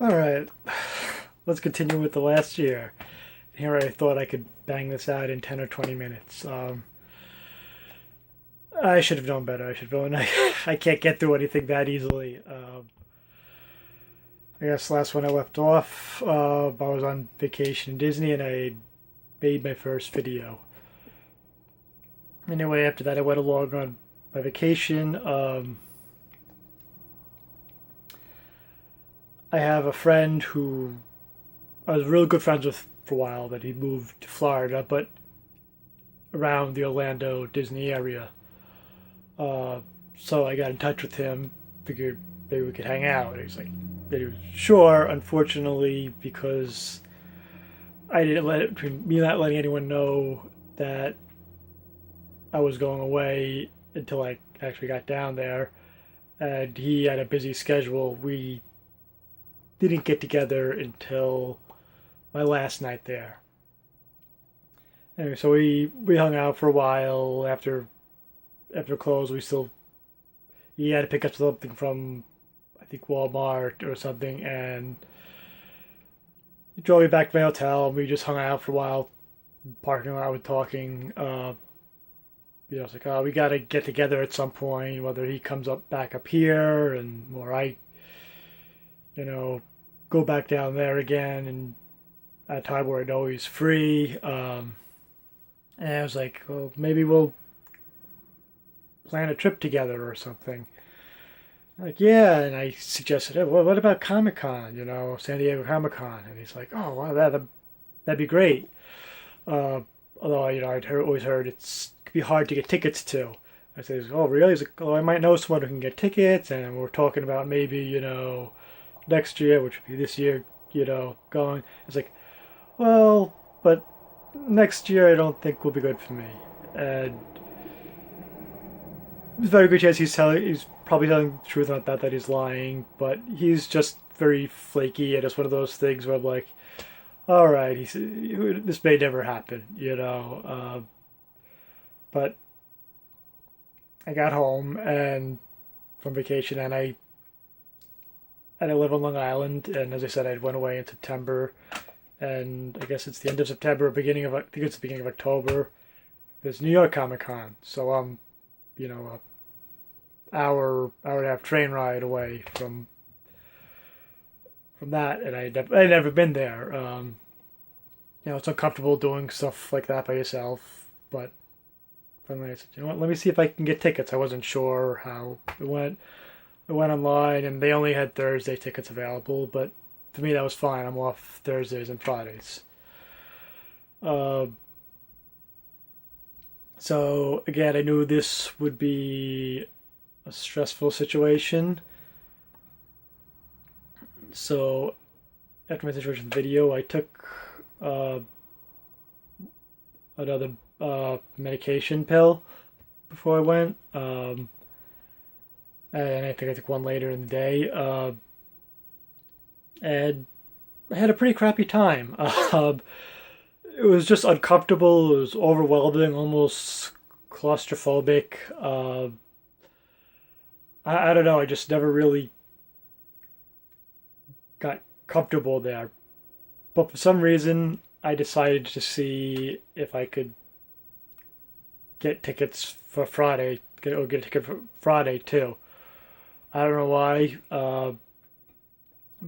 All right, let's continue with the last year. Here I thought I could bang this out in 10 or 20 minutes. I should have known better. I should have known I can't get through anything that easily. I guess last one I left off, I was on vacation in Disney and I made my first video. Anyway, after that I went along on my vacation. I have a friend who I was really good friends with for a while, that he moved to Florida, but around the Orlando Disney area. Uh, so I got in touch with him, figured maybe we could hang out. He's like, he was sure. Unfortunately, because I didn't let it, between me not letting anyone know that I was going away until I actually got down there, and he had a busy schedule. We didn't get together until my last night there. Anyway, so we hung out for a while after close. We still He had to pick up something from, I think, Walmart or something, and he drove me back to my hotel. And we just hung out for a while, parking lot, with talking. It's like, oh, we got to get together at some point, whether he comes up back up here and or I, you know, go back down there again, and at a time where I know he's free. And I was like, well, maybe we'll plan a trip together or something. Like, yeah, and I suggested, hey, well, what about Comic Con? San Diego Comic Con, and he's like, oh, wow, that'd be great. Uh, Although always heard it's could be hard to get tickets to. I says, oh, really? He's like, oh, I might know someone who can get tickets, and we're talking about maybe next year, which would be this year, going. It's like, well, but next year I don't think will be good for me, and there's a very good chance he's probably telling the truth, not that he's lying, but he's just very flaky, and it's one of those things where I'm like, all right, this may never happen. But I got home and from vacation, and I live on Long Island, and as I said, I went away in September, and I guess it's the end of September, I think it's the beginning of October. There's New York Comic Con, so I'm, hour and a half train ride away from that, and I'd never been there. It's uncomfortable doing stuff like that by yourself, but finally I said, you know what, let me see if I can get tickets. I wasn't sure how it went. I went online, and they only had Thursday tickets available, but for me that was fine. I'm off Thursdays and Fridays. Uh, so again, I knew this would be a stressful situation. So after my situation video, I took uh, another medication pill before I went, and I think I took one later in the day, and I had a pretty crappy time. It was just uncomfortable. It was overwhelming, almost claustrophobic. I don't know. I just never really got comfortable there. But for some reason, I decided to see if I could get tickets for Friday, or get a ticket for Friday too. I don't know why, but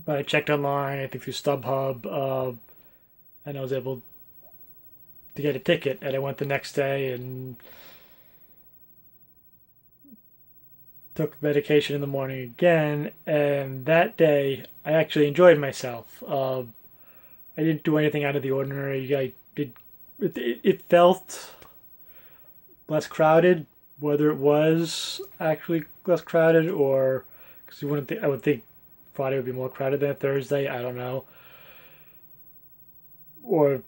I checked online, I think through StubHub, and I was able to get a ticket. And I went the next day and took medication in the morning again. And that day, I actually enjoyed myself. I didn't do anything out of the ordinary. I did. It felt less crowded, whether it was actually less crowded or because you wouldn't think, I would think Friday would be more crowded than Thursday. I don't know. Or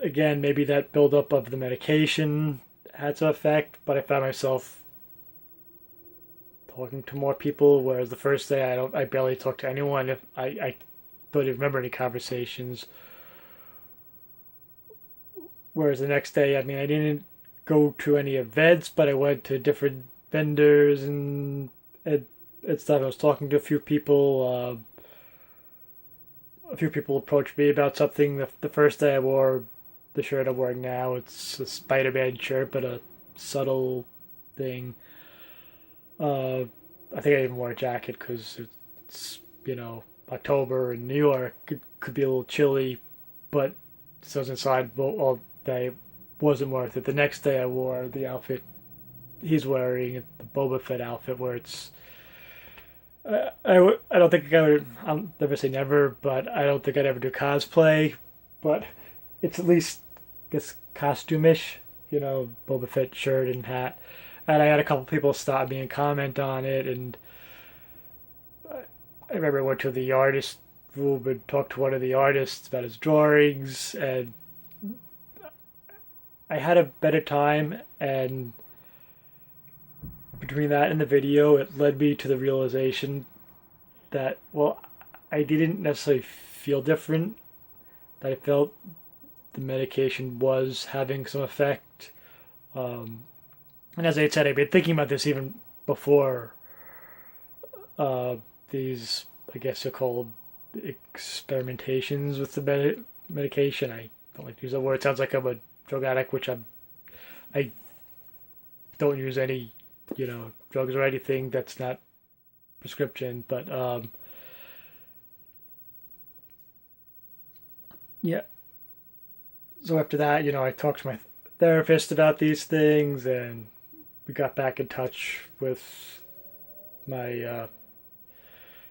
again, maybe that buildup of the medication had some effect, but I found myself talking to more people, whereas the first day I barely talked to anyone. If I don't even remember any conversations. Whereas the next day, I mean, I didn't go to any events, but I went to different vendors and stuff. I was talking to a few people. a few people approached me about something. The first day I wore the shirt I'm wearing now, it's a Spider-Man shirt, but a subtle thing. Uh, I think I even wore a jacket because it's, October in New York. It could be a little chilly, but so I was inside all day. Wasn't worth it. The next day I wore the outfit he's wearing, the Boba Fett outfit, where it's I don't think I would. I'll never say never, but I don't think I'd ever do cosplay. But it's at least, I guess, costume-ish. Boba Fett shirt and hat. And I had a couple people stop me and comment on it. And I remember I went to the artist room and talked to one of the artists about his drawings, and I had a better time. And between that and the video, it led me to the realization that, well, I didn't necessarily feel different, that I felt the medication was having some effect. And as I said, I've been thinking about this even before uh, these, I guess they're called experimentations with the medication. I don't like to use that word. It sounds like I'm a drug addict, which I don't use any, drugs or anything that's not prescription. But yeah. So after that, I talked to my therapist about these things, and we got back in touch with my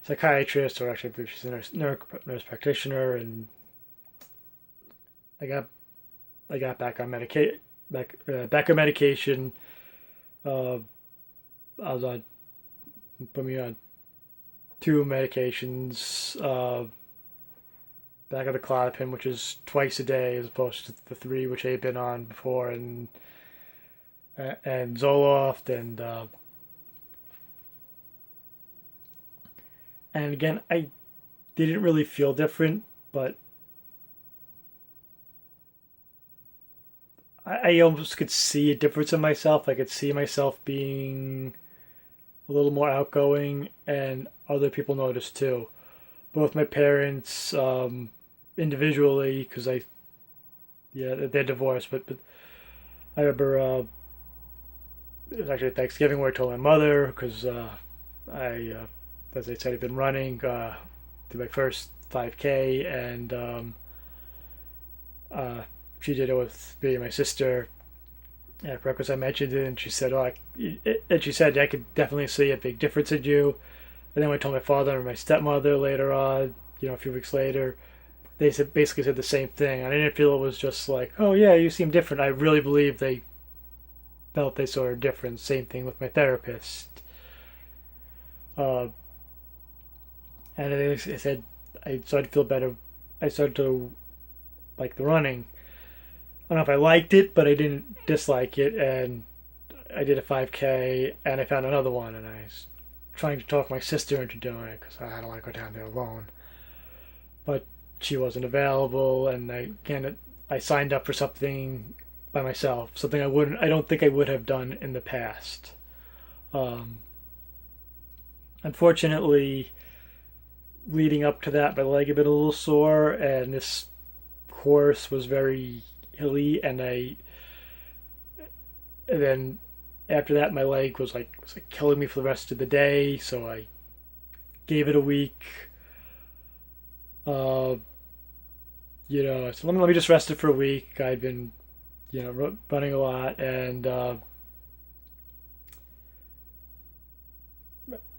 psychiatrist, or actually, I believe she's a nurse practitioner, and I got I got back on back on medication. Uh, I was on put me on two medications. Back of the Clonopin, which is twice a day, as opposed to the three which I had been on before, and Zoloft, and again, I didn't really feel different, but I almost could see a difference in myself. I could see myself being a little more outgoing, and other people noticed too. Both my parents, individually, because yeah, they're divorced, but I remember it was actually Thanksgiving where I told my mother, because I, as I said, I've been running to my first 5K, and uh, she did it with me and my sister at breakfast. I mentioned it, and she said, "Oh," and she said, "I could definitely see a big difference in you." And then when I told my father and my stepmother later on, a few weeks later, they basically said the same thing. I didn't feel it was just like, "Oh yeah, you seem different." I really believe they felt they saw a difference. Same thing with my therapist. Uh, and I said I started to feel better. I started to like the running. I don't know if I liked it, but I didn't dislike it. And I did a 5K, and I found another one, and I was trying to talk my sister into doing it because I don't want to go down there alone. But she wasn't available, and I signed up for something by myself, something I don't think I would have done in the past. Um, Unfortunately, leading up to that, my leg had been a little sore, and this course was very hilly, and then after that, my leg was like killing me for the rest of the day, so I gave it a week. Uh, so let me just rest it for a week. I'd been, running a lot, and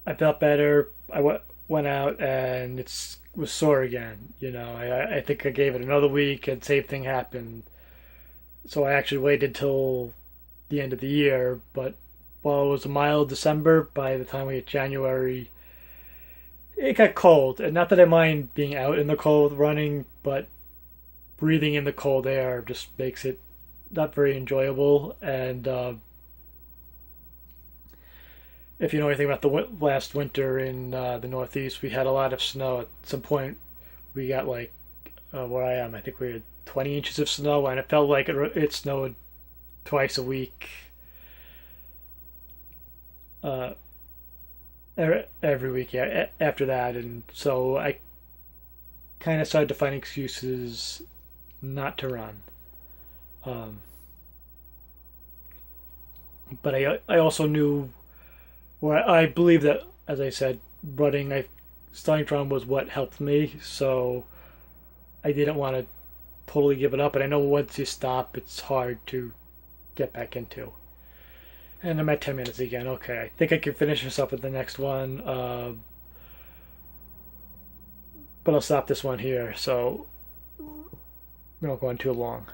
I felt better. Went out, and it was sore again. I think I gave it another week, and same thing happened. So I actually waited till the end of the year. But while it was a mild December, by the time we hit January, it got cold. And not that I mind being out in the cold running, but breathing in the cold air just makes it not very enjoyable. And if you know anything about the last winter in the Northeast, we had a lot of snow. At some point, we got like where I am. I think we had 20 inches of snow, and it felt like it snowed twice a week, uh, every week. Yeah, after that, and so I kind of started to find excuses not to run. Um, but I also knew, or I believe that, as I said, starting to run was what helped me. So I didn't want to totally give it up. And I know once you stop, it's hard to get back into. And I'm at 10 minutes again. Okay, I think I can finish this up with the next one. But I'll stop this one here so we don't go on too long.